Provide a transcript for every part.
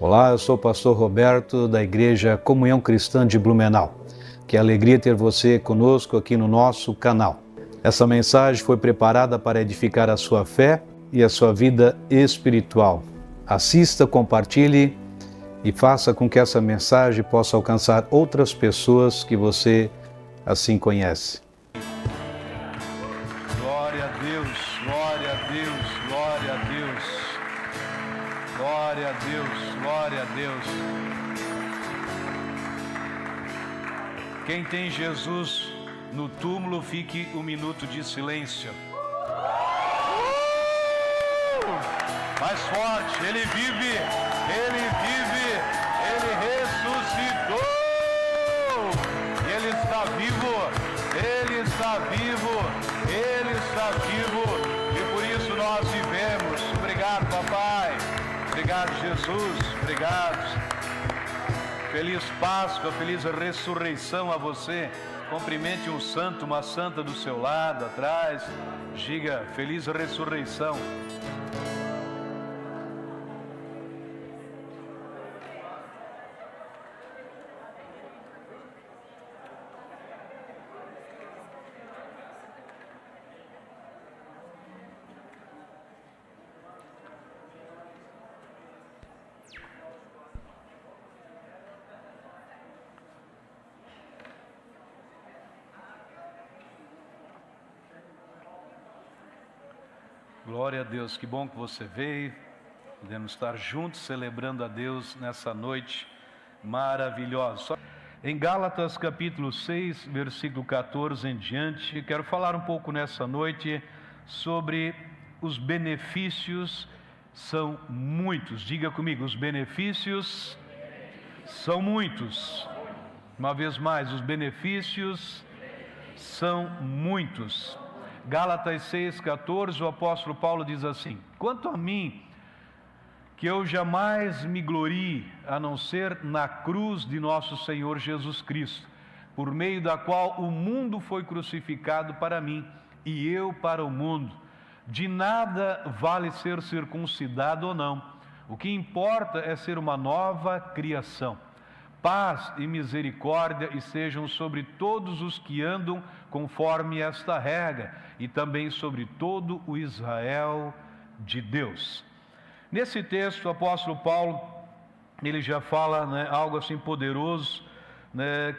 Olá, eu sou o pastor Roberto da Igreja Comunhão Cristã de Blumenau. Que alegria ter você conosco aqui no nosso canal. Essa mensagem foi preparada para edificar a sua fé e a sua vida espiritual. Assista, compartilhe e faça com que essa mensagem possa alcançar outras pessoas que você assim conhece. Glória a Deus, glória a Deus, glória a Deus, glória a Deus, glória a Deus. Quem tem Jesus no túmulo, fique um minuto de silêncio. Mais forte, Ele vive, Ele vive, Ele ressuscitou. Ele está vivo, Ele está vivo, Ele está vivo. E por isso nós vivemos. Obrigado, papai. Obrigado, Jesus. Obrigado. Feliz Páscoa, feliz ressurreição a você. Cumprimente um santo, uma santa do seu lado, atrás. Diga, feliz ressurreição. Glória a Deus, que bom que você veio. Podemos estar juntos celebrando a Deus nessa noite maravilhosa. Em Gálatas capítulo 6, versículo 14 em diante, quero falar um pouco nessa noite sobre os benefícios são muitos. Diga comigo, os benefícios são muitos. Uma vez mais, os benefícios são muitos. Gálatas 6,14, o apóstolo Paulo diz assim: quanto a mim, que eu jamais me glorie, a não ser na cruz de nosso Senhor Jesus Cristo, por meio da qual o mundo foi crucificado para mim, e eu para o mundo. De nada vale ser circuncidado ou não, o que importa é ser uma nova criação. Paz e misericórdia estejam sobre todos os que andam conforme esta regra, e também sobre todo o Israel de Deus. Nesse texto, o apóstolo Paulo, ele já fala, algo assim poderoso,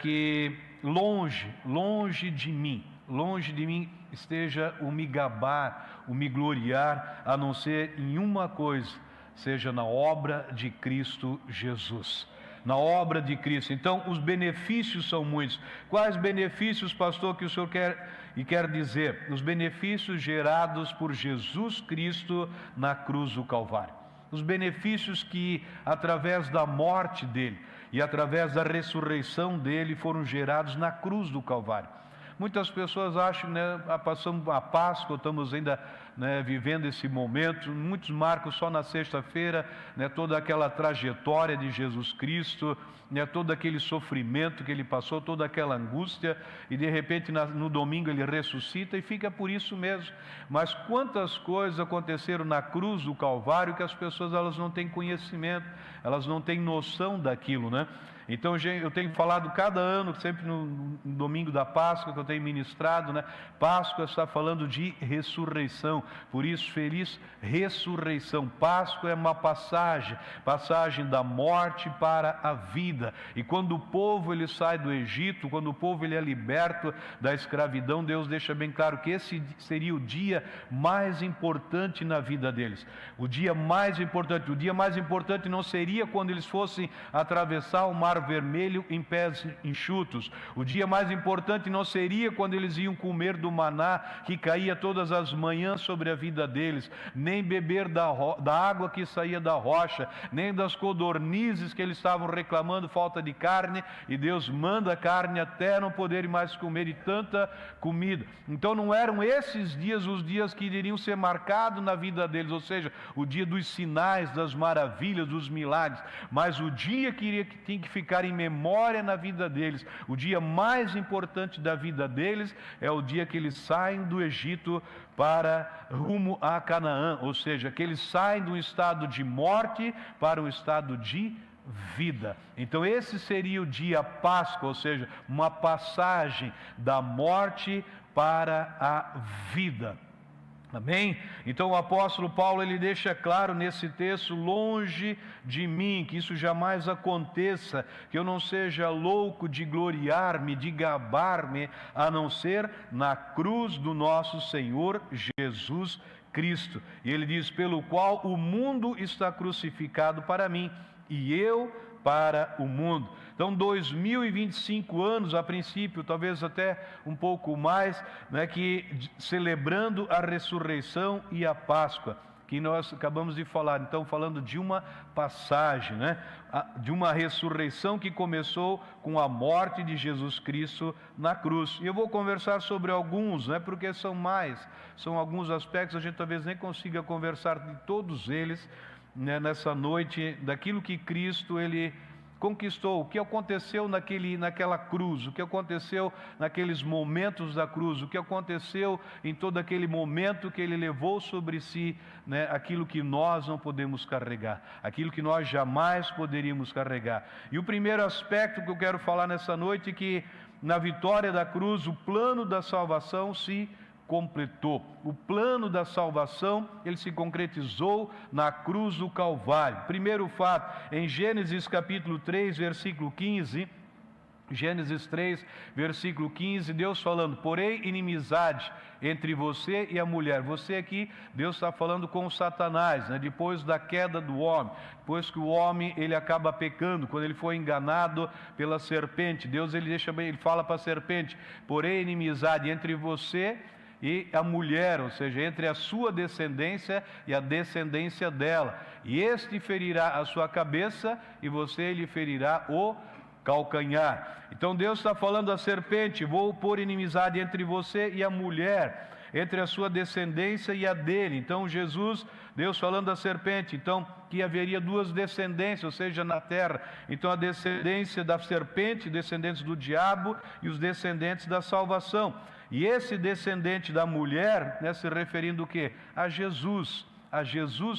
que longe de mim esteja o me gabar, o me gloriar, a não ser em uma coisa, seja na obra de Cristo Jesus. Na obra de Cristo. Então, os benefícios são muitos. Quais benefícios, pastor, que o senhor quer dizer? Os benefícios gerados por Jesus Cristo na cruz do Calvário. Os benefícios que, através da morte dele e através da ressurreição dele, foram gerados na cruz do Calvário. Muitas pessoas acham, passamos a Páscoa, estamos ainda vivendo esse momento, muitos marcam só na sexta-feira, toda aquela trajetória de Jesus Cristo, todo aquele sofrimento que ele passou, toda aquela angústia, e de repente no domingo ele ressuscita e fica por isso mesmo. Mas quantas coisas aconteceram na cruz do Calvário que as pessoas elas não têm conhecimento, elas não têm noção daquilo, Então eu tenho falado cada ano, sempre no domingo da Páscoa, que eu tenho ministrado, Páscoa está falando de ressurreição, por isso feliz ressurreição. Páscoa é uma passagem da morte para a vida. E quando o povo ele sai do Egito, quando o povo ele é liberto da escravidão, Deus deixa bem claro que esse seria o dia mais importante na vida deles. O dia mais importante não seria quando eles fossem atravessar o Mar Vermelho em pés enxutos. O dia mais importante não seria quando eles iam comer do maná que caía todas as manhãs sobre a vida deles, nem beber da água que saía da rocha, nem das codornizes que eles estavam reclamando falta de carne, e Deus manda carne até não poderem mais comer de tanta comida. Então não eram esses dias os dias que iriam ser marcados na vida deles, ou seja, o dia dos sinais, das maravilhas, dos milagres, mas o dia que tinha que ficar em memória na vida deles, o dia mais importante da vida deles é o dia que eles saem do Egito para rumo a Canaã, ou seja, que eles saem de um estado de morte para um estado de vida. Então esse seria o dia Páscoa, ou seja, uma passagem da morte para a vida. Amém? Então o apóstolo Paulo, ele deixa claro nesse texto: longe de mim que isso jamais aconteça, que eu não seja louco de gloriar-me, de gabar-me, a não ser na cruz do nosso Senhor Jesus Cristo. E ele diz: pelo qual o mundo está crucificado para mim, e eu para o mundo. Então 2025 anos a princípio, talvez até um pouco mais, né, que celebrando a ressurreição e a Páscoa, que nós acabamos de falar. Então falando de uma passagem, né, de uma ressurreição que começou com a morte de Jesus Cristo na cruz. E eu vou conversar sobre alguns, né, porque são alguns aspectos, a gente talvez nem consiga conversar de todos eles, né, nessa noite, daquilo que Cristo ele conquistou, o que aconteceu naquela cruz, o que aconteceu naqueles momentos da cruz, o que aconteceu em todo aquele momento que ele levou sobre si, né, aquilo que nós não podemos carregar, aquilo que nós jamais poderíamos carregar. E o primeiro aspecto que eu quero falar nessa noite é que na vitória da cruz o plano da salvação se completou. O plano da salvação, ele se concretizou na cruz do Calvário. Primeiro fato, em Gênesis capítulo 3, versículo 15, Gênesis 3, versículo 15, Deus falando: porém inimizade entre você e a mulher. Você aqui, Deus está falando com o Satanás, né? Depois da queda do homem, depois que o homem ele acaba pecando, quando ele foi enganado pela serpente, Deus ele fala para a serpente: porém inimizade entre você e a mulher, ou seja, entre a sua descendência e a descendência dela, e este ferirá a sua cabeça e você lhe ferirá o calcanhar. Então Deus está falando à serpente: vou pôr inimizade entre você e a mulher, entre a sua descendência e a dele. Então Deus falando à serpente, então que haveria duas descendências, ou seja, na terra. Então a descendência da serpente, descendentes do diabo, e os descendentes da salvação. E esse descendente da mulher, né, se referindo o quê? A Jesus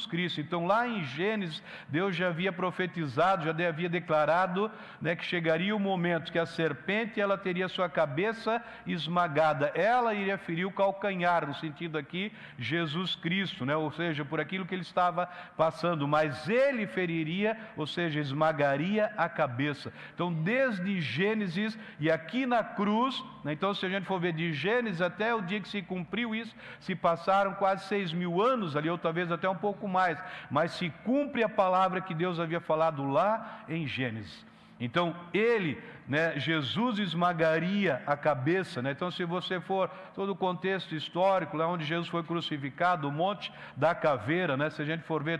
Cristo. Então lá em Gênesis, Deus já havia profetizado, já havia declarado, né, que chegaria o momento que a serpente ela teria sua cabeça esmagada, ela iria ferir o calcanhar, no sentido aqui, Jesus Cristo, né, ou seja, por aquilo que ele estava passando, mas ele feriria, ou seja, esmagaria a cabeça. Então desde Gênesis e aqui na cruz, né, então se a gente for ver de Gênesis até o dia que se cumpriu isso, se passaram quase 6.000 anos ali, ou talvez até um pouco mais, mas se cumpre a palavra que Deus havia falado lá em Gênesis. Então ele, né, Jesus esmagaria a cabeça, né? Então se você for todo o contexto histórico, lá onde Jesus foi crucificado, o monte da caveira, né? Se a gente for ver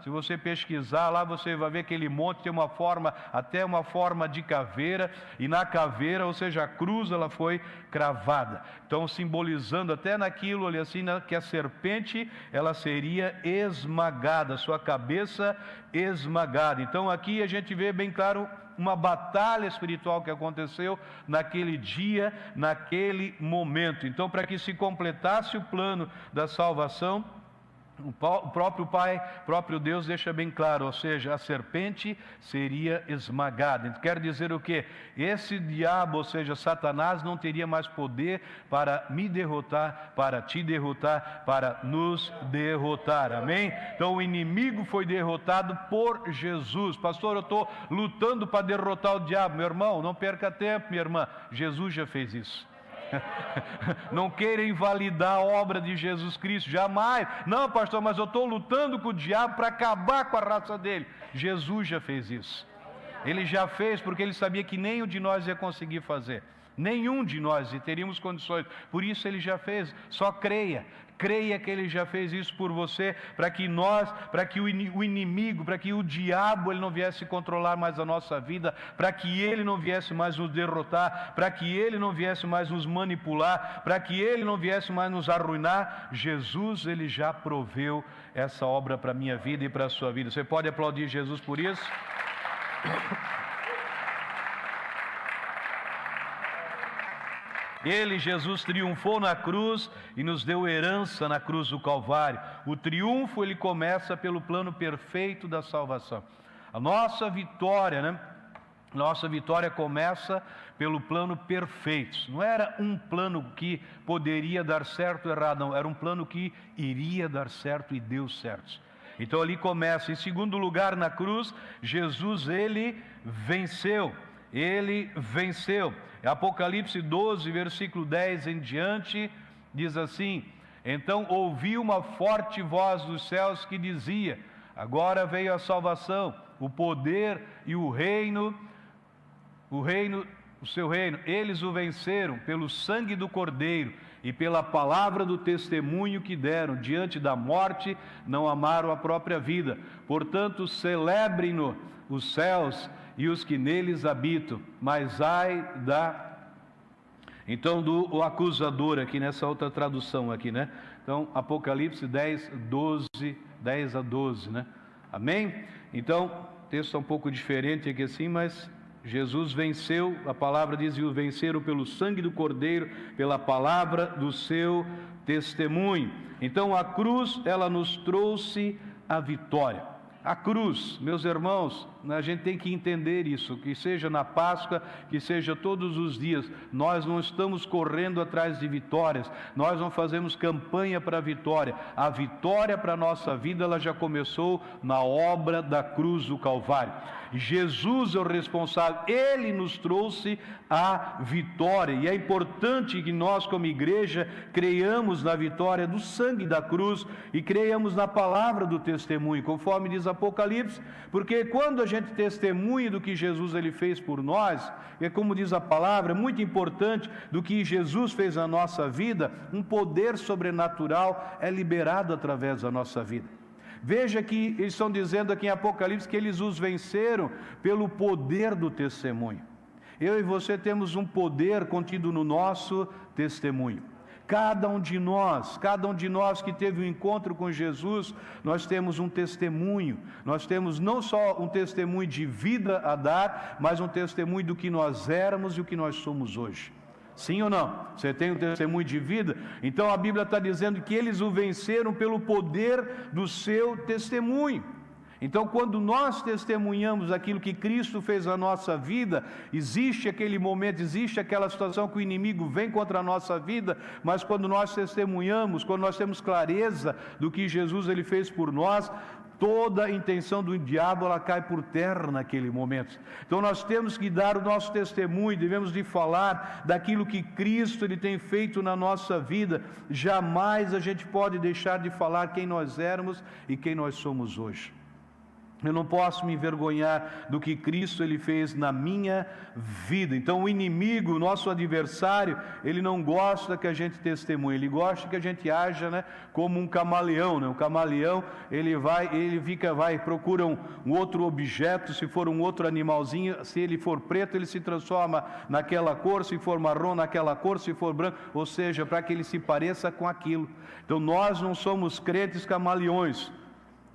se você pesquisar lá, você vai ver que aquele monte tem até uma forma de caveira, e na caveira, ou seja, a cruz ela foi cravada. Então simbolizando até naquilo ali assim, né, que a serpente ela seria esmagada, sua cabeça esmagada. Então aqui a gente vê bem claro uma batalha espiritual que aconteceu naquele dia, naquele momento. Então, para que se completasse o plano da salvação, o próprio Pai, próprio Deus deixa bem claro, ou seja, a serpente seria esmagada. Então, quer dizer o quê? Esse diabo, ou seja, Satanás, não teria mais poder para me derrotar, para te derrotar, para nos derrotar. Amém? Então o inimigo foi derrotado por Jesus. Pastor, eu estou lutando para derrotar o diabo. Meu irmão, não perca tempo, minha irmã. Jesus já fez isso. Não queira invalidar a obra de Jesus Cristo, jamais. Não, pastor, mas eu estou lutando com o diabo para acabar com a raça dele. Jesus já fez isso. Ele já fez porque ele sabia que nenhum de nós ia conseguir fazer. Nenhum de nós teríamos condições. Por isso ele já fez. Só creia que ele já fez isso por você, para que o inimigo, para que o diabo ele não viesse controlar mais a nossa vida, para que ele não viesse mais nos derrotar, para que ele não viesse mais nos manipular, para que ele não viesse mais nos arruinar. Jesus ele já proveu essa obra para a minha vida e para a sua vida. Você pode aplaudir Jesus por isso? Ele, Jesus, triunfou na cruz e nos deu herança na cruz do Calvário. O triunfo, ele começa pelo plano perfeito da salvação. A nossa vitória, né? Nossa vitória começa pelo plano perfeito. Não era um plano que poderia dar certo ou errado, não. Era um plano que iria dar certo e deu certo. Então ali começa. Em segundo lugar, na cruz, Jesus, ele venceu. Ele venceu. Apocalipse 12, versículo 10 em diante, diz assim: então ouvi uma forte voz dos céus que dizia: agora veio a salvação, o poder e o seu reino. Eles o venceram pelo sangue do Cordeiro e pela palavra do testemunho que deram. Diante da morte, não amaram a própria vida. Portanto, celebrem-no os céus e os que neles habitam. Mas ai então do acusador aqui nessa outra tradução aqui, né? Então, Apocalipse 10 a 12, né? Amém? Então, o texto é um pouco diferente aqui assim, mas Jesus venceu, a palavra diz, e o venceram pelo sangue do Cordeiro, pela palavra do seu testemunho. Então a cruz, ela nos trouxe a vitória. A cruz, meus irmãos, a gente tem que entender isso, que seja na Páscoa, que seja todos os dias, nós não estamos correndo atrás de vitórias, nós não fazemos campanha para a vitória para a nossa vida, ela já começou na obra da cruz do Calvário. Jesus é o responsável, Ele nos trouxe a vitória, e é importante que nós como igreja creiamos na vitória do sangue da cruz e creiamos na palavra do testemunho, conforme diz Apocalipse, porque quando a gente testemunha do que Jesus ele fez por nós, é como diz a palavra, é muito importante do que Jesus fez na nossa vida, um poder sobrenatural é liberado através da nossa vida. Veja que eles estão dizendo aqui em Apocalipse que eles os venceram pelo poder do testemunho. Eu e você temos um poder contido no nosso testemunho. Cada um de nós que teve um encontro com Jesus, nós temos um testemunho. Nós temos não só um testemunho de vida a dar, mas um testemunho do que nós éramos e o que nós somos hoje. Sim ou não? Você tem um testemunho de vida? Então a Bíblia está dizendo que eles o venceram pelo poder do seu testemunho. Então quando nós testemunhamos aquilo que Cristo fez na nossa vida, existe aquele momento, existe aquela situação que o inimigo vem contra a nossa vida, mas quando nós testemunhamos, quando nós temos clareza do que Jesus ele fez por nós, toda a intenção do diabo ela cai por terra naquele momento. Então nós temos que dar o nosso testemunho, devemos de falar daquilo que Cristo ele tem feito na nossa vida. Jamais a gente pode deixar de falar quem nós éramos e quem nós somos hoje. Eu não posso me envergonhar do que Cristo ele fez na minha vida. Então o inimigo, o nosso adversário, ele não gosta que a gente testemunhe, ele gosta que a gente haja, né, como um camaleão, né? O camaleão, ele procura um outro objeto, se for um outro animalzinho, se ele for preto, ele se transforma naquela cor, se for marrom, naquela cor, se for branco, ou seja, para que ele se pareça com aquilo. Então nós não somos crentes camaleões,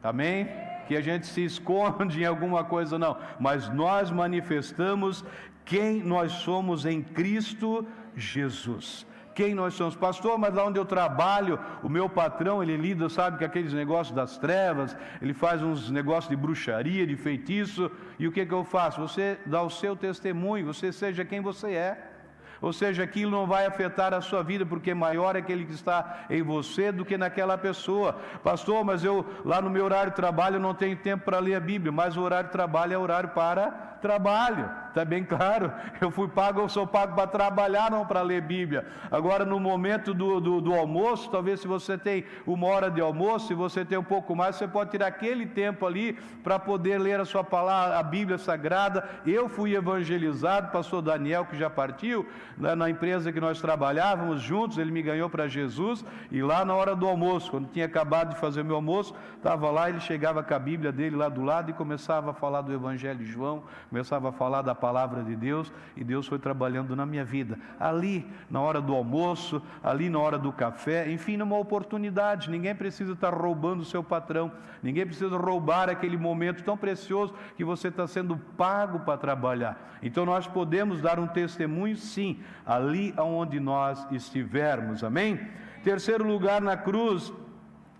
amém? Que a gente se esconde em alguma coisa, não, mas nós manifestamos quem nós somos em Cristo Jesus. Quem nós somos? Pastor, mas lá onde eu trabalho, o meu patrão, ele lida, sabe, com aqueles negócios das trevas, ele faz uns negócios de bruxaria, de feitiço, e o que eu faço? Você dá o seu testemunho, você seja quem você é. Ou seja, aquilo não vai afetar a sua vida, porque maior é aquele que está em você do que naquela pessoa. Pastor, mas eu lá no meu horário de trabalho não tenho tempo para ler a Bíblia, mas o horário de trabalho é horário para trabalho, está bem claro? Eu sou pago para trabalhar, não para ler Bíblia. Agora no momento do almoço, talvez se você tem 1 hora de almoço, se você tem um pouco mais, você pode tirar aquele tempo ali para poder ler a sua palavra, a Bíblia Sagrada. Eu fui evangelizado, pastor Daniel que já partiu, na empresa que nós trabalhávamos juntos, ele me ganhou para Jesus, e lá na hora do almoço, quando tinha acabado de fazer o meu almoço, estava lá, ele chegava com a Bíblia dele lá do lado e começava a falar do Evangelho de João, começava a falar da palavra palavra de Deus, e Deus foi trabalhando na minha vida, ali na hora do almoço, ali na hora do café, enfim, numa oportunidade. Ninguém precisa estar roubando o seu patrão, ninguém precisa roubar aquele momento tão precioso que você está sendo pago para trabalhar. Então nós podemos dar um testemunho, sim, ali onde nós estivermos, amém? Terceiro lugar, na cruz,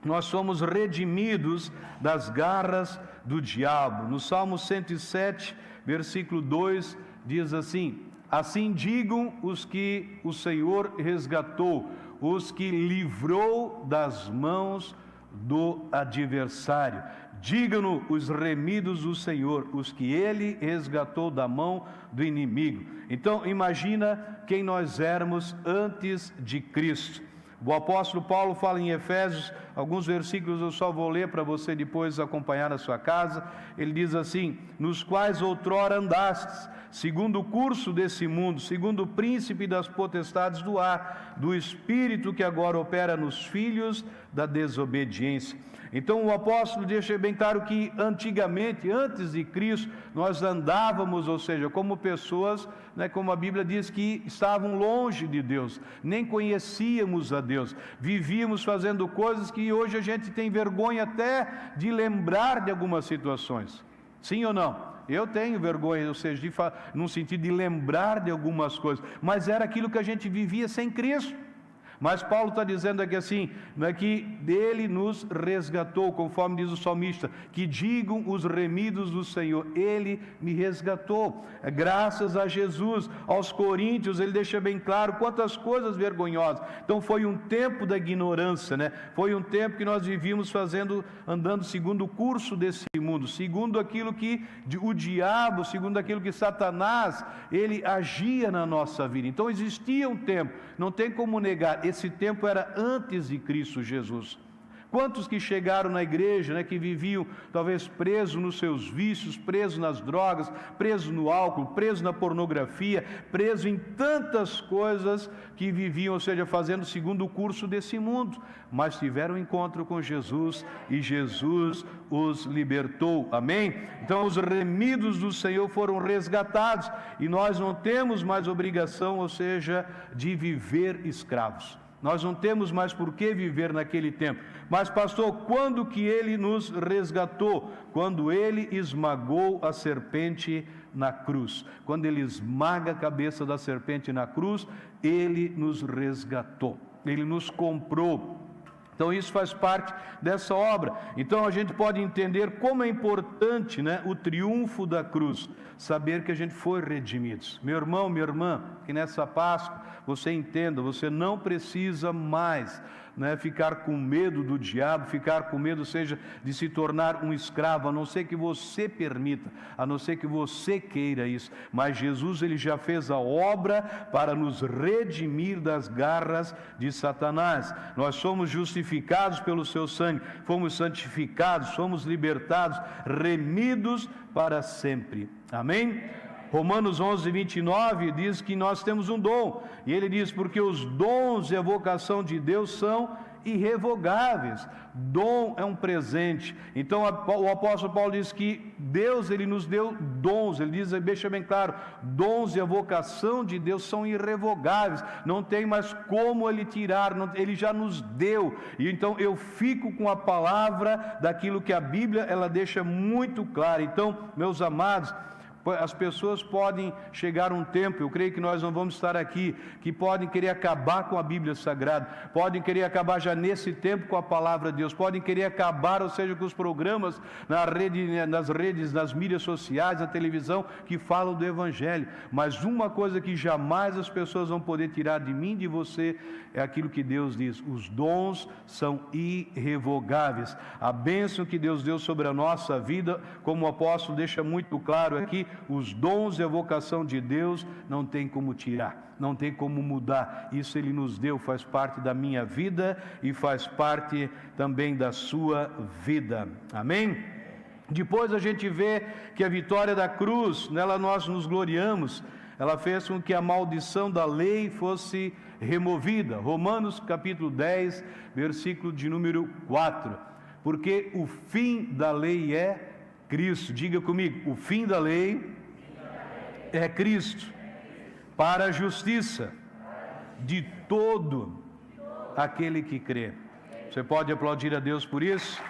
nós somos redimidos das garras do diabo. No Salmo 107, versículo 2, diz assim: assim digam os que o Senhor resgatou, os que livrou das mãos do adversário. Digam-no os remidos do Senhor, os que Ele resgatou da mão do inimigo. Então, imagina quem nós éramos antes de Cristo. O apóstolo Paulo fala em Efésios, alguns versículos eu só vou ler para você depois acompanhar na sua casa. Ele diz assim: nos quais outrora andastes, segundo o curso desse mundo, segundo o príncipe das potestades do ar, do espírito que agora opera nos filhos da desobediência. Então o apóstolo deixa bem claro que antigamente, antes de Cristo, nós andávamos, ou seja, como pessoas, como a Bíblia diz, que estavam longe de Deus, nem conhecíamos a Deus, vivíamos fazendo coisas que hoje a gente tem vergonha até de lembrar de algumas situações. Sim ou não? Eu tenho vergonha, ou seja, no sentido de lembrar de algumas coisas, mas era aquilo que a gente vivia sem Cristo. Mas Paulo está dizendo aqui assim, que Ele nos resgatou, conforme diz o salmista, que digam os remidos do Senhor, Ele me resgatou, graças a Jesus. Aos Coríntios ele deixa bem claro quantas coisas vergonhosas. Então foi um tempo da ignorância, foi um tempo que nós vivíamos andando segundo o curso desse mundo, segundo aquilo que o diabo, segundo aquilo que Satanás, ele agia na nossa vida. Então existia um tempo, não tem como negar, esse tempo era antes de Cristo Jesus. Quantos que chegaram na igreja, que viviam talvez presos nos seus vícios, presos nas drogas, presos no álcool, presos na pornografia, presos em tantas coisas que viviam, ou seja, fazendo segundo o curso desse mundo, mas tiveram um encontro com Jesus e Jesus os libertou, amém? Então os remidos do Senhor foram resgatados e nós não temos mais obrigação, ou seja, de viver escravos. Nós não temos mais por que viver naquele tempo. Mas pastor, quando que Ele nos resgatou? Quando Ele esmagou a serpente na cruz. Quando Ele esmaga a cabeça da serpente na cruz, Ele nos resgatou. Ele nos comprou. Então isso faz parte dessa obra. Então a gente pode entender como é importante, o triunfo da cruz, saber que a gente foi redimidos. Meu irmão, minha irmã, que nessa Páscoa você entenda, você não precisa mais ficar com medo do diabo, ficar com medo, ou seja, de se tornar um escravo, a não ser que você permita, a não ser que você queira isso. Mas Jesus, Ele já fez a obra para nos redimir das garras de Satanás. Nós somos justificados pelo seu sangue, fomos santificados, somos libertados, remidos para sempre. Amém? Romanos 11, 29 diz que nós temos um dom, e ele diz, porque os dons e a vocação de Deus são irrevogáveis. Dom é um presente. Então o apóstolo Paulo diz que Deus, Ele nos deu dons, ele diz, deixa bem claro, dons e a vocação de Deus são irrevogáveis, não tem mais como Ele tirar, Ele já nos deu. E então eu fico com a palavra daquilo que a Bíblia ela deixa muito claro. Então, meus amados, as pessoas podem chegar um tempo, eu creio que nós não vamos estar aqui, que podem querer acabar com a Bíblia Sagrada, podem querer acabar já nesse tempo com a palavra de Deus, podem querer acabar, ou seja, com os programas nas redes, nas mídias sociais, na televisão, que falam do Evangelho. Mas uma coisa que jamais as pessoas vão poder tirar de mim e de você, é aquilo que Deus diz, os dons são irrevogáveis. A bênção que Deus deu sobre a nossa vida, como o apóstolo deixa muito claro aqui, os dons e a vocação de Deus não tem como tirar, não tem como mudar. Isso Ele nos deu, faz parte da minha vida e faz parte também da sua vida. Amém? Depois a gente vê que a vitória da cruz, nela nós nos gloriamos, ela fez com que a maldição da lei fosse removida. Romanos capítulo 10, versículo de número 4. Porque o fim da lei é Cristo. Diga comigo, o fim da lei é Cristo, para a justiça de todo aquele que crê. Você pode aplaudir a Deus por isso?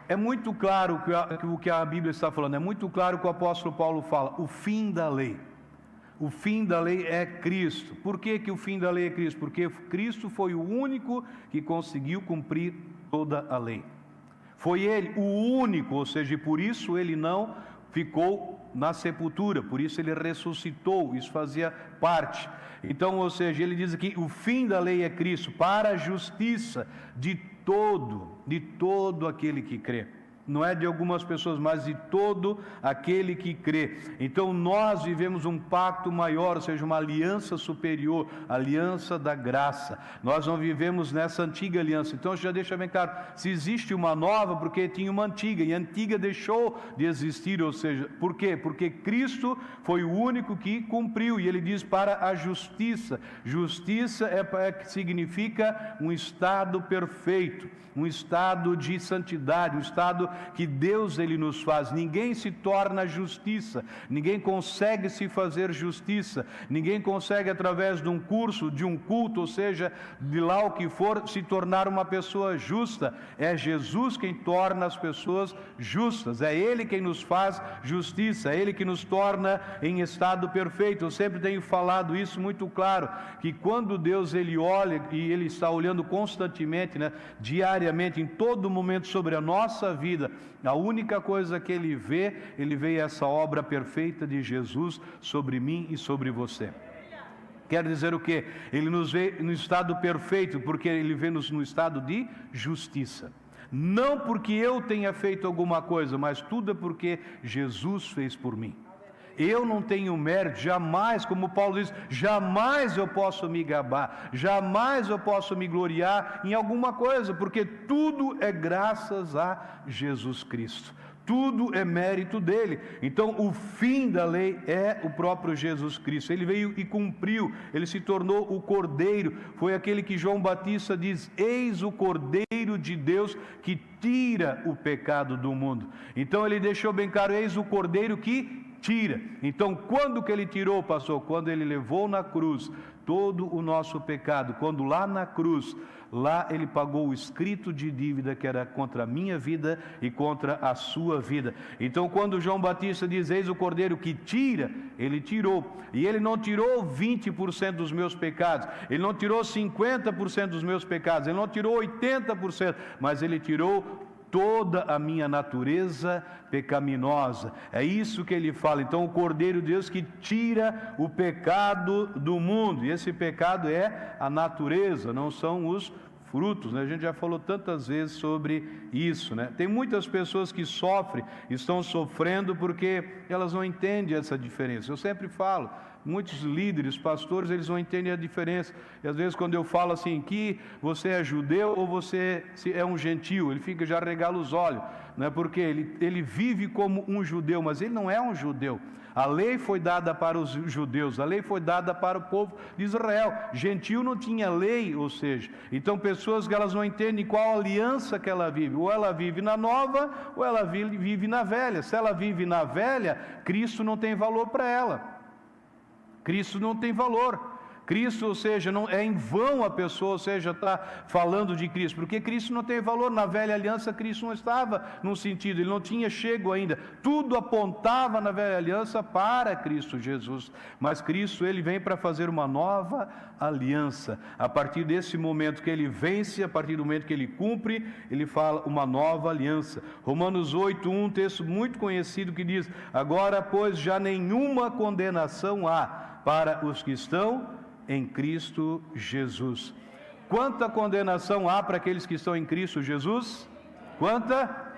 É muito claro o que a Bíblia está falando, é muito claro que o apóstolo Paulo fala, o fim da lei. O fim da lei é Cristo. Por que o fim da lei é Cristo? Porque Cristo foi o único que conseguiu cumprir toda a lei. Foi Ele o único, ou seja, por isso Ele não ficou na sepultura, por isso Ele ressuscitou, isso fazia parte. Então, ou seja, ele diz aqui, o fim da lei é Cristo, para a justiça de todo aquele que crê. Não é de algumas pessoas, mas de todo aquele que crê. Então nós vivemos um pacto maior, ou seja, uma aliança superior, aliança da graça. Nós não vivemos nessa antiga aliança. Então já deixa bem claro, se existe uma nova, porque tinha uma antiga, e a antiga deixou de existir, ou seja, por quê? Porque Cristo foi o único que cumpriu, e ele diz para a justiça. Justiça significa um estado perfeito, um estado de santidade, um estado que Deus ele nos faz. Ninguém se torna justiça, ninguém consegue se fazer justiça, ninguém consegue através de um curso, de um culto, ou seja, de lá o que for, se tornar uma pessoa justa. É Jesus quem torna as pessoas justas, é Ele quem nos faz justiça, é Ele que nos torna em estado perfeito. Eu sempre tenho falado isso muito claro, que quando Deus ele olha, e Ele está olhando constantemente, diariamente, em todo momento sobre a nossa vida, a única coisa que Ele vê essa obra perfeita de Jesus sobre mim e sobre você. Quer dizer o quê? Ele nos vê no estado perfeito, porque Ele vê-nos no estado de justiça. Não porque eu tenha feito alguma coisa, mas tudo é porque Jesus fez por mim. Eu não tenho mérito, jamais, como Paulo diz, jamais eu posso me gabar, jamais eu posso me gloriar em alguma coisa, porque tudo é graças a Jesus Cristo. Tudo é mérito dele. Então o fim da lei é o próprio Jesus Cristo. Ele veio e cumpriu, ele se tornou o Cordeiro. Foi aquele que João Batista diz, eis o Cordeiro de Deus que tira o pecado do mundo. Então ele deixou bem claro, eis o Cordeiro que tira. Então quando que ele tirou, pastor? Quando ele levou na cruz todo o nosso pecado, quando lá na cruz, lá ele pagou o escrito de dívida que era contra a minha vida e contra a sua vida. Então quando João Batista diz, eis o Cordeiro que tira, ele tirou, e ele não tirou 20% dos meus pecados, ele não tirou 50% dos meus pecados, ele não tirou 80%, mas ele tirou toda a minha natureza pecaminosa. É isso que ele fala. Então o Cordeiro de Deus que tira o pecado do mundo, e esse pecado é a natureza, não são os frutos, A gente já falou tantas vezes sobre isso, Tem muitas pessoas que sofrem, estão sofrendo porque elas não entendem essa diferença. Eu sempre falo, muitos líderes, pastores, eles não entendem a diferença. E às vezes quando eu falo assim, que você é judeu ou você é um gentio, ele fica, já regala os olhos, Porque ele vive como um judeu, mas ele não é um judeu. A lei foi dada para os judeus, a lei foi dada para o povo de Israel. Gentio não tinha lei, ou seja, então pessoas que elas não entendem qual aliança que ela vive, ou ela vive na nova, ou ela vive na velha. Se ela vive na velha, Cristo não tem valor para ela. Cristo não tem valor. Cristo, ou seja, não é em vão a pessoa, ou seja, está falando de Cristo, porque Cristo não tem valor. Na velha aliança Cristo não estava num sentido, ele não tinha chego ainda, tudo apontava na velha aliança para Cristo Jesus, mas Cristo ele vem para fazer uma nova aliança. A partir desse momento que ele vence, a partir do momento que ele cumpre, ele fala uma nova aliança. Romanos 8:1, um texto muito conhecido que diz, agora pois já nenhuma condenação há para os que estão em Cristo Jesus. Quanta condenação há para aqueles que estão em Cristo Jesus? Quanta?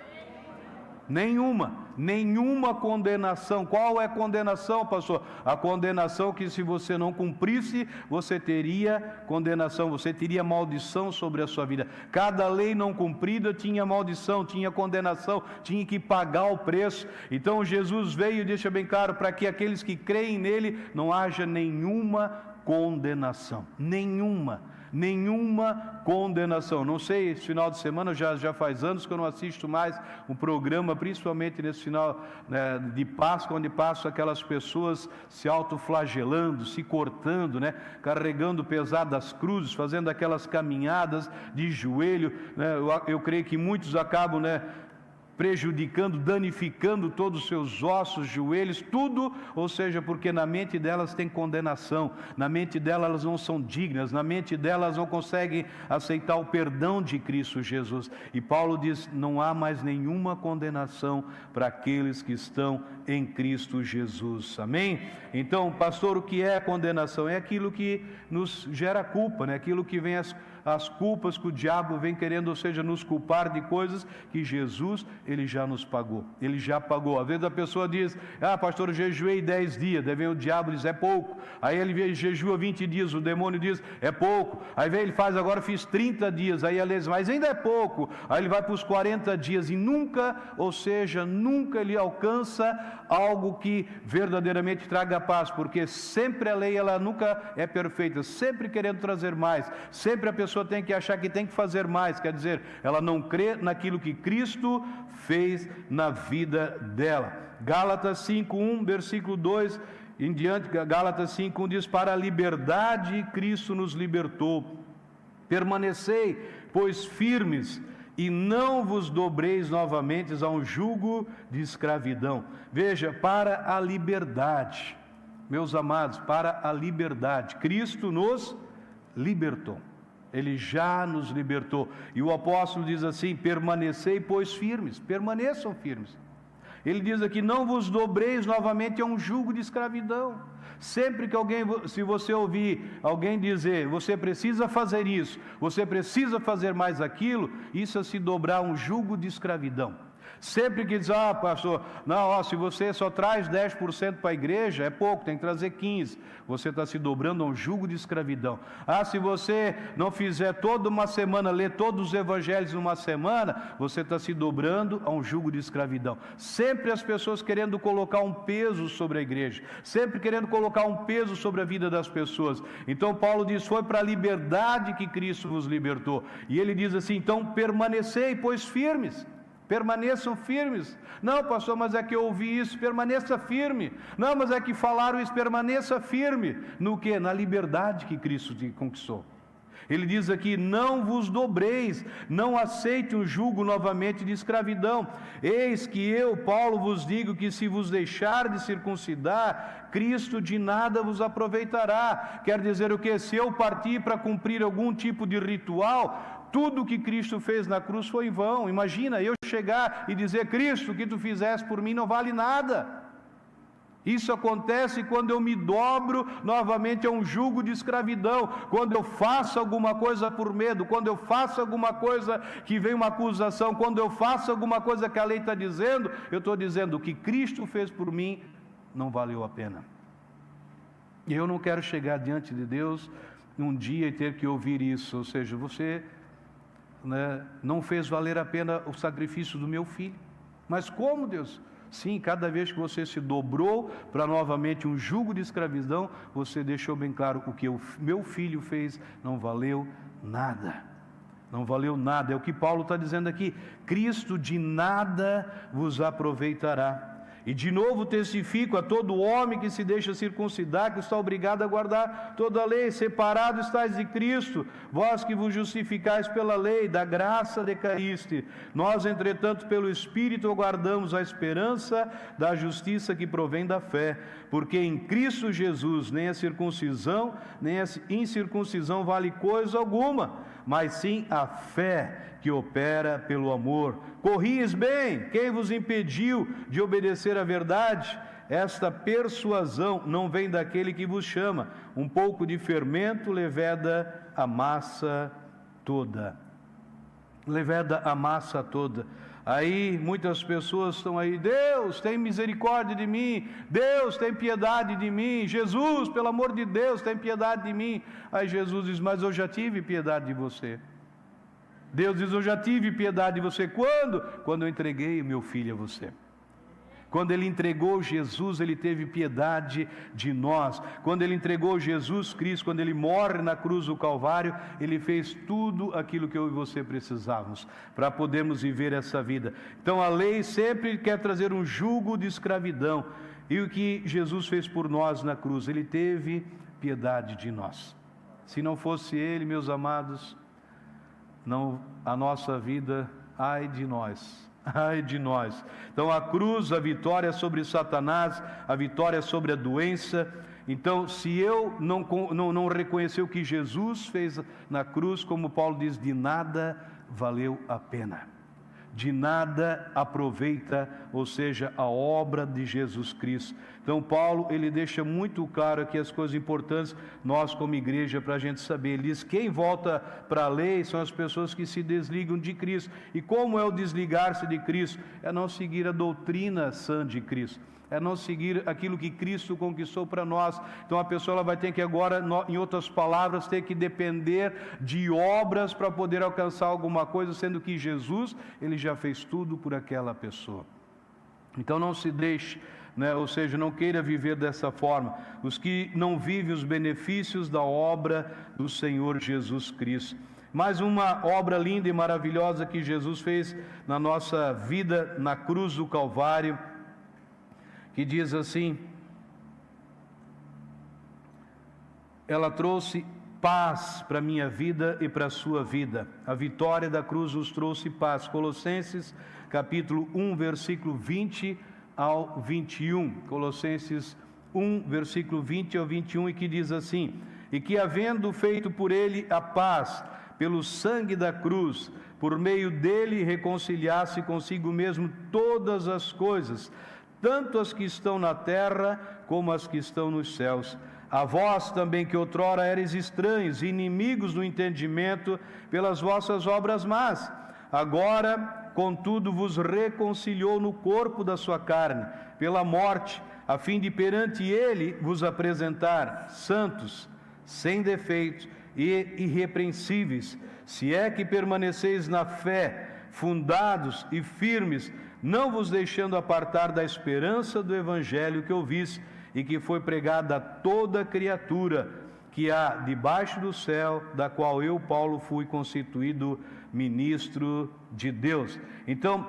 Nenhuma condenação. Qual é a condenação, pastor? A condenação que se você não cumprisse, você teria condenação, você teria maldição sobre a sua vida. Cada lei não cumprida tinha maldição, tinha condenação, tinha que pagar o preço. Então Jesus veio e deixa bem claro, para que aqueles que creem nele não haja nenhuma condenação, nenhuma. Nenhuma condenação. Não sei, esse final de semana, já faz anos que eu não assisto mais um programa, principalmente nesse final, né, de Páscoa, onde passam aquelas pessoas se autoflagelando, se cortando, né, carregando pesadas cruzes, fazendo aquelas caminhadas de joelho, né, eu creio que muitos acabam, né, prejudicando, danificando todos os seus ossos, joelhos, tudo, ou seja, porque na mente delas tem condenação, na mente delas elas não são dignas, na mente delas não conseguem aceitar o perdão de Cristo Jesus. E Paulo diz: não há mais nenhuma condenação para aqueles que estão em Cristo Jesus. Amém? Então, pastor, o que é a condenação? É aquilo que nos gera culpa, né? Aquilo que vem as culpas que o diabo vem querendo, ou seja, nos culpar de coisas que Jesus, Ele já nos pagou. Ele já pagou. Às vezes a pessoa diz: ah, pastor, eu jejuei 10 dias. Daí vem o diabo e diz: é pouco. Aí ele jejua 20 dias, o demônio diz: é pouco. Aí vem ele faz: agora fiz 30 dias. Aí ele diz: mas ainda é pouco. Aí ele vai para os 40 dias e nunca, ou seja, nunca ele alcança algo que verdadeiramente traga paz, porque sempre a lei, ela nunca é perfeita, sempre querendo trazer mais, sempre a pessoa tem que achar que tem que fazer mais, quer dizer, ela não crê naquilo que Cristo fez na vida dela. Gálatas 5:1, versículo 2 em diante, Gálatas 5:1 diz: para a liberdade Cristo nos libertou, permanecei, pois firmes, e não vos dobreis novamente a um jugo de escravidão. Veja, para a liberdade, meus amados, para a liberdade, Cristo nos libertou. Ele já nos libertou. E o apóstolo diz assim: permanecei, pois firmes, permaneçam firmes. Ele diz aqui: não vos dobreis novamente a um jugo de escravidão. Sempre que alguém, se você ouvir alguém dizer: você precisa fazer isso, você precisa fazer mais aquilo, isso é se dobrar a um jugo de escravidão. Sempre que diz: ah, pastor, não, se você só traz 10% para a igreja, é pouco, tem que trazer 15%. Você está se dobrando a um jugo de escravidão. Ah, se você não fizer toda uma semana, ler todos os evangelhos numa semana, você está se dobrando a um jugo de escravidão. Sempre as pessoas querendo colocar um peso sobre a igreja, sempre querendo colocar um peso sobre a vida das pessoas. Então Paulo diz: foi para a liberdade que Cristo vos libertou. E ele diz assim: então permanecei, pois firmes. Permaneçam firmes. Não, pastor, mas é que eu ouvi isso. Permaneça firme. Não, mas é que falaram isso. Permaneça firme. No que? Na liberdade que Cristo te conquistou. Ele diz aqui: não vos dobreis, não aceite um jugo novamente de escravidão. Eis que eu, Paulo, vos digo que se vos deixar de circuncidar, Cristo de nada vos aproveitará. Quer dizer o que? Se eu partir para cumprir algum tipo de ritual, tudo que Cristo fez na cruz foi em vão. Imagina eu chegar e dizer: Cristo, o que tu fizeste por mim não vale nada. Isso acontece quando eu me dobro novamente a um jugo de escravidão, quando eu faço alguma coisa por medo, quando eu faço alguma coisa que vem uma acusação, quando eu faço alguma coisa que a lei está dizendo, eu estou dizendo: o que Cristo fez por mim não valeu a pena. E eu não quero chegar diante de Deus um dia e ter que ouvir isso, ou seja, você, né, não fez valer a pena o sacrifício do meu filho. Mas como, Deus? Sim, cada vez que você se dobrou para novamente um jugo de escravidão, você deixou bem claro: o que o meu filho fez não valeu nada. Não valeu nada. É o que Paulo está dizendo aqui: Cristo de nada vos aproveitará. E de novo testifico a todo homem que se deixa circuncidar, que está obrigado a guardar toda a lei. Separado estáis de Cristo, vós que vos justificais pela lei, da graça decaíste. Nós, entretanto, pelo Espírito aguardamos a esperança da justiça que provém da fé. Porque em Cristo Jesus nem a circuncisão, nem a incircuncisão vale coisa alguma, mas sim a fé que opera pelo amor. Corris bem, quem vos impediu de obedecer à verdade? Esta persuasão não vem daquele que vos chama. Um pouco de fermento leveda a massa toda. Leveda a massa toda. Aí muitas pessoas estão aí: Deus, tem misericórdia de mim, Deus, tem piedade de mim, Jesus, pelo amor de Deus, tem piedade de mim. Aí Jesus diz: mas eu já tive piedade de você. Deus diz: eu já tive piedade de você. Quando? Quando eu entreguei o meu filho a você. Quando ele entregou Jesus, ele teve piedade de nós. Quando ele entregou Jesus Cristo, quando ele morre na cruz do Calvário, ele fez tudo aquilo que eu e você precisávamos para podermos viver essa vida. Então a lei sempre quer trazer um jugo de escravidão. E o que Jesus fez por nós na cruz? Ele teve piedade de nós. Se não fosse ele, meus amados, não, a nossa vida, ai de nós. Ai de nós. Então a cruz, a vitória sobre Satanás, a vitória sobre a doença. Então, se eu não reconhecer o que Jesus fez na cruz, como Paulo diz, de nada valeu a pena. De nada aproveita, ou seja, a obra de Jesus Cristo. Então Paulo, ele deixa muito claro aqui as coisas importantes, nós como igreja, para a gente saber. Ele diz, quem volta para a lei são as pessoas que se desligam de Cristo. E como é o desligar-se de Cristo? É não seguir a doutrina sã de Cristo. É não seguir aquilo que Cristo conquistou para nós. Então a pessoa ela vai ter que agora, em outras palavras, ter que depender de obras para poder alcançar alguma coisa, sendo que Jesus, ele já fez tudo por aquela pessoa. Então não se deixe, ou seja, não queira viver dessa forma. Os que não vivem os benefícios da obra do Senhor Jesus Cristo. Mais uma obra linda e maravilhosa que Jesus fez na nossa vida, na cruz do Calvário, que diz assim, ela trouxe paz para a minha vida e para a sua vida. A vitória da cruz nos trouxe paz. Colossenses capítulo 1, versículo 20 ao 21. Colossenses 1, versículo 20 ao 21, e que diz assim, e que havendo feito por ele a paz, pelo sangue da cruz, por meio dele reconciliasse consigo mesmo todas as coisas, tanto as que estão na terra como as que estão nos céus. A vós também que outrora eres estranhos e inimigos no entendimento pelas vossas obras más, agora, contudo, vos reconciliou no corpo da sua carne, pela morte, a fim de perante ele vos apresentar santos, sem defeito e irrepreensíveis, se é que permaneceis na fé, fundados e firmes, não vos deixando apartar da esperança do Evangelho que ouvis e que foi pregada a toda criatura que há debaixo do céu, da qual eu, Paulo, fui constituído ministro de Deus. Então,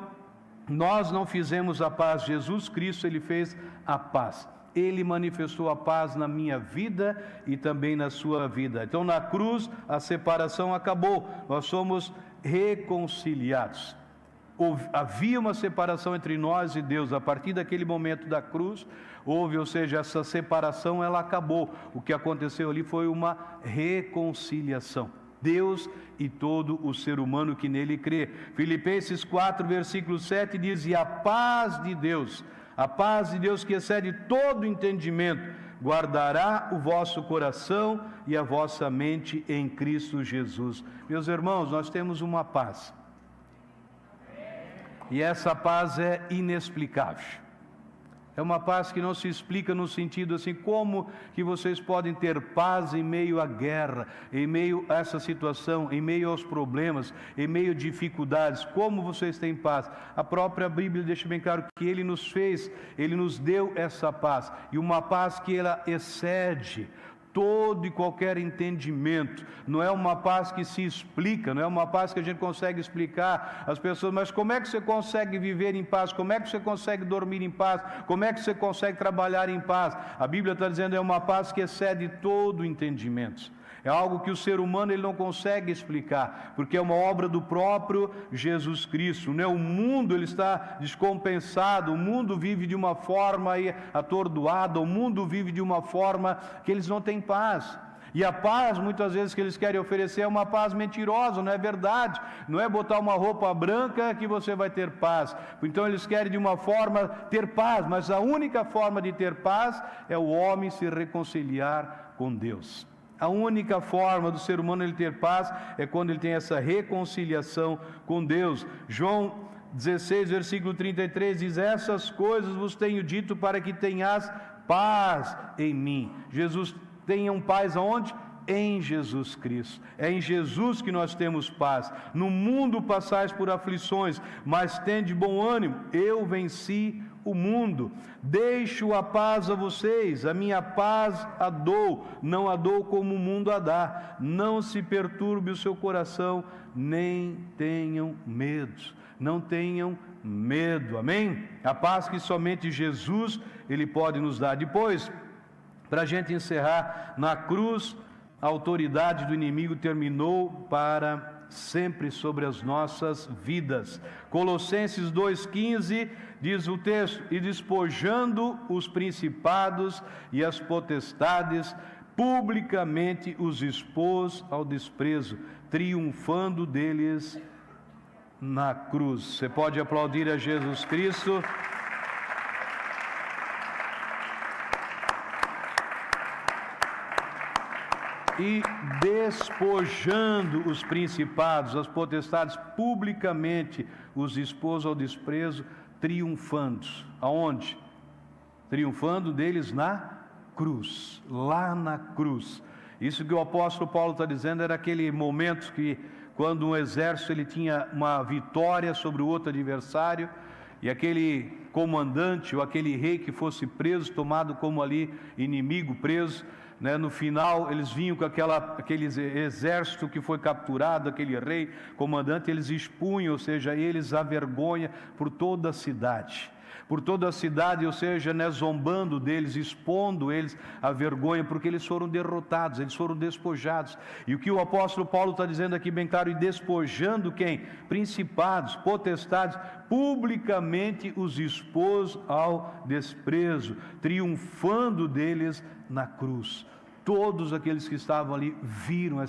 nós não fizemos a paz, Jesus Cristo, ele fez a paz. Ele manifestou a paz na minha vida e também na sua vida. Então, na cruz, a separação acabou, nós somos reconciliados. Havia uma separação entre nós e Deus. A partir daquele momento da cruz, houve, ou seja, essa separação ela acabou. O que aconteceu ali foi uma reconciliação. Deus e todo o ser humano que nele crê. Filipenses 4, versículo 7 diz, e a paz de Deus que excede todo entendimento, guardará o vosso coração e a vossa mente em Cristo Jesus. Meus irmãos, nós temos uma paz. E essa paz é inexplicável. É uma paz que não se explica no sentido assim, como que vocês podem ter paz em meio à guerra, em meio a essa situação, em meio aos problemas, em meio a dificuldades, como vocês têm paz? A própria Bíblia deixa bem claro que Ele nos fez, Ele nos deu essa paz, e uma paz que ela excede todo e qualquer entendimento. Não é uma paz que se explica, não é uma paz que a gente consegue explicar às pessoas, mas como é que você consegue viver em paz? Como é que você consegue dormir em paz? Como é que você consegue trabalhar em paz? A Bíblia está dizendo é uma paz que excede todo entendimento. É algo que o ser humano ele não consegue explicar, porque é uma obra do próprio Jesus Cristo, né? O mundo ele está descompensado, o mundo vive de uma forma atordoada, o mundo vive de uma forma que eles não têm paz. E a paz, muitas vezes, que eles querem oferecer é uma paz mentirosa, não é verdade. Não é botar uma roupa branca que você vai ter paz. Então eles querem de uma forma ter paz, mas a única forma de ter paz é o homem se reconciliar com Deus. A única forma do ser humano ele ter paz é quando ele tem essa reconciliação com Deus. João 16, versículo 33 diz, essas coisas vos tenho dito para que tenhas paz em mim. Tenham paz aonde? Em Jesus Cristo. É em Jesus que nós temos paz. No mundo passais por aflições, mas tende bom ânimo. Eu venci o mundo. Deixo a paz a vocês, a minha paz a dou, não a dou como o mundo a dá. Não se perturbe o seu coração, nem tenham medo. Não tenham medo, amém? A paz que somente Jesus, Ele pode nos dar. Depois, para a gente encerrar, na cruz, a autoridade do inimigo terminou para sempre sobre as nossas vidas. Colossenses 2,15 diz o texto: e despojando os principados e as potestades, publicamente os expôs ao desprezo, triunfando deles na cruz. Você pode aplaudir a Jesus Cristo. E despojando os principados, as potestades, publicamente os expôs ao desprezo, triunfando. Aonde? Triunfando deles na cruz, lá na cruz. Isso que o apóstolo Paulo está dizendo era aquele momento que, quando um exército ele tinha uma vitória sobre o outro adversário, e aquele comandante ou aquele rei que fosse preso, tomado como ali inimigo, preso, no final eles vinham com aquele exército que foi capturado, aquele rei, comandante, eles expunham, ou seja, eles a vergonha por toda a cidade. Por toda a cidade, ou seja, zombando deles, expondo eles a vergonha, porque eles foram derrotados, eles foram despojados. E o que o apóstolo Paulo está dizendo aqui bem claro: e despojando quem? Principados, potestades, publicamente os expôs ao desprezo, triunfando deles na cruz. Todos aqueles que estavam ali viram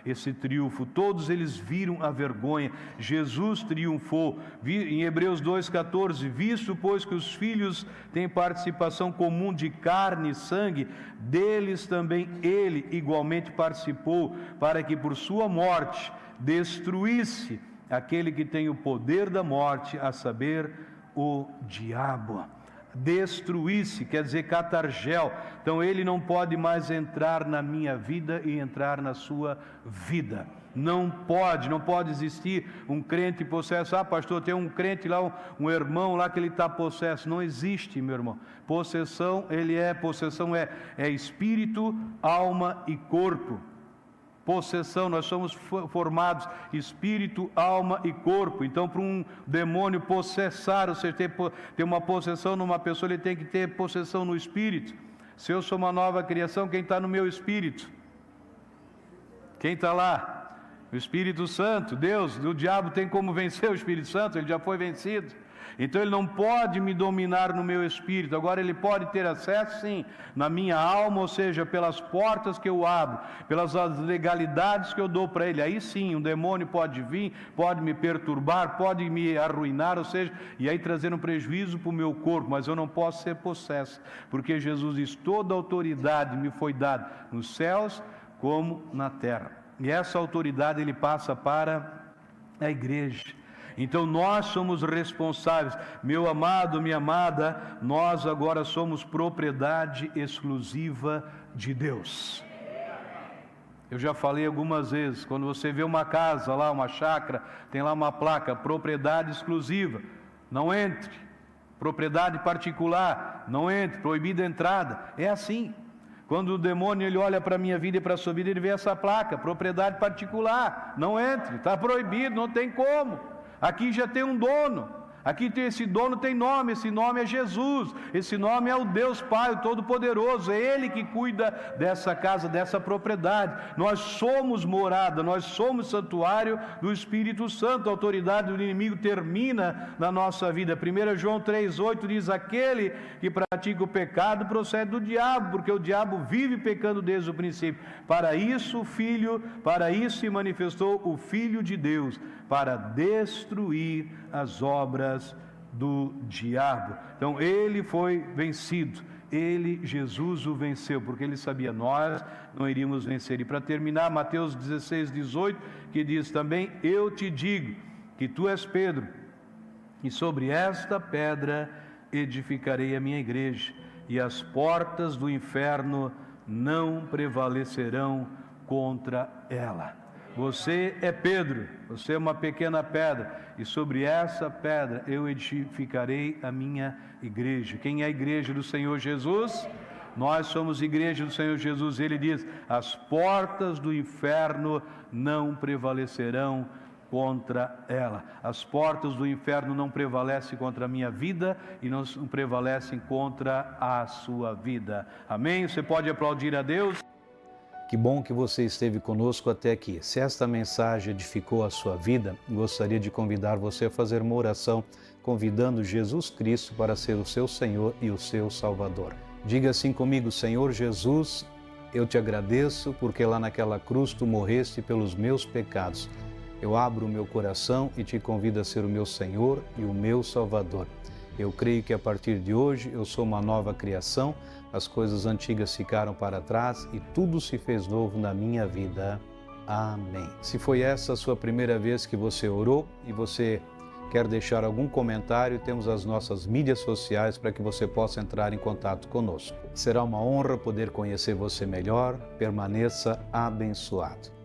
esse triunfo, todos eles viram a vergonha. Jesus triunfou. Em Hebreus 2,14, visto pois que os filhos têm participação comum de carne e sangue, deles também ele igualmente participou, para que por sua morte destruísse aquele que tem o poder da morte, a saber, o diabo. Destruísse, quer dizer catargel. Então ele não pode mais entrar na minha vida e entrar na sua vida. Não pode existir um crente possesso. Ah, pastor, tem um crente lá, um irmão lá que ele está possesso. Não existe, meu irmão. Possessão é espírito, alma e corpo. Possessão, nós somos formados espírito, alma e corpo. Então, para um demônio possessar, ou seja, ter uma possessão numa pessoa, ele tem que ter possessão no espírito. Se eu sou uma nova criação, quem está no meu espírito? Quem está lá? O Espírito Santo, Deus. O diabo tem como vencer o Espírito Santo? Ele já foi vencido. Então ele não pode me dominar no meu espírito. Agora ele pode ter acesso, sim, na minha alma, ou seja, pelas portas que eu abro, pelas legalidades que eu dou para ele. Aí sim, um demônio pode vir, pode me perturbar, pode me arruinar, ou seja, e aí trazer um prejuízo para o meu corpo, mas eu não posso ser possesso, porque Jesus diz: toda autoridade me foi dada nos céus como na terra. E essa autoridade ele passa para a igreja. Então nós somos responsáveis, meu amado, minha amada, nós agora somos propriedade exclusiva de Deus. Eu já falei algumas vezes, quando você vê uma casa lá, uma chácara, tem lá uma placa, propriedade exclusiva, não entre. Propriedade particular, não entre, proibida a entrada. É assim. Quando o demônio ele olha para a minha vida e para a sua vida, ele vê essa placa, propriedade particular, não entre, está proibido, não tem como. Aqui já tem um dono, aqui tem esse dono, tem nome, esse nome é Jesus, esse nome é o Deus Pai, o Todo-Poderoso, é Ele que cuida dessa casa, dessa propriedade. Nós somos morada, nós somos santuário do Espírito Santo. A autoridade do inimigo termina na nossa vida. 1 João 3,8 diz: aquele que pratica o pecado procede do diabo, porque o diabo vive pecando desde o princípio. Para isso se manifestou o Filho de Deus, para destruir as obras do diabo. Então ele foi vencido, Jesus o venceu, porque ele sabia, nós não iríamos vencer. E para terminar, Mateus 16:18, que diz também: eu te digo que tu és Pedro, e sobre esta pedra edificarei a minha igreja, e as portas do inferno não prevalecerão contra ela. Você é Pedro, você é uma pequena pedra, e sobre essa pedra eu edificarei a minha igreja. Quem é a igreja do Senhor Jesus? Nós somos igreja do Senhor Jesus. Ele diz: as portas do inferno não prevalecerão contra ela. As portas do inferno não prevalecem contra a minha vida e não prevalecem contra a sua vida. Amém? Você pode aplaudir a Deus? Que bom que você esteve conosco até aqui. Se esta mensagem edificou a sua vida, gostaria de convidar você a fazer uma oração convidando Jesus Cristo para ser o seu Senhor e o seu Salvador. Diga assim comigo: Senhor Jesus, eu te agradeço porque lá naquela cruz tu morreste pelos meus pecados. Eu abro o meu coração e te convido a ser o meu Senhor e o meu Salvador. Eu creio que a partir de hoje eu sou uma nova criação, as coisas antigas ficaram para trás e tudo se fez novo na minha vida. Amém. Se foi essa a sua primeira vez que você orou e você quer deixar algum comentário, temos as nossas mídias sociais para que você possa entrar em contato conosco. Será uma honra poder conhecer você melhor. Permaneça abençoado.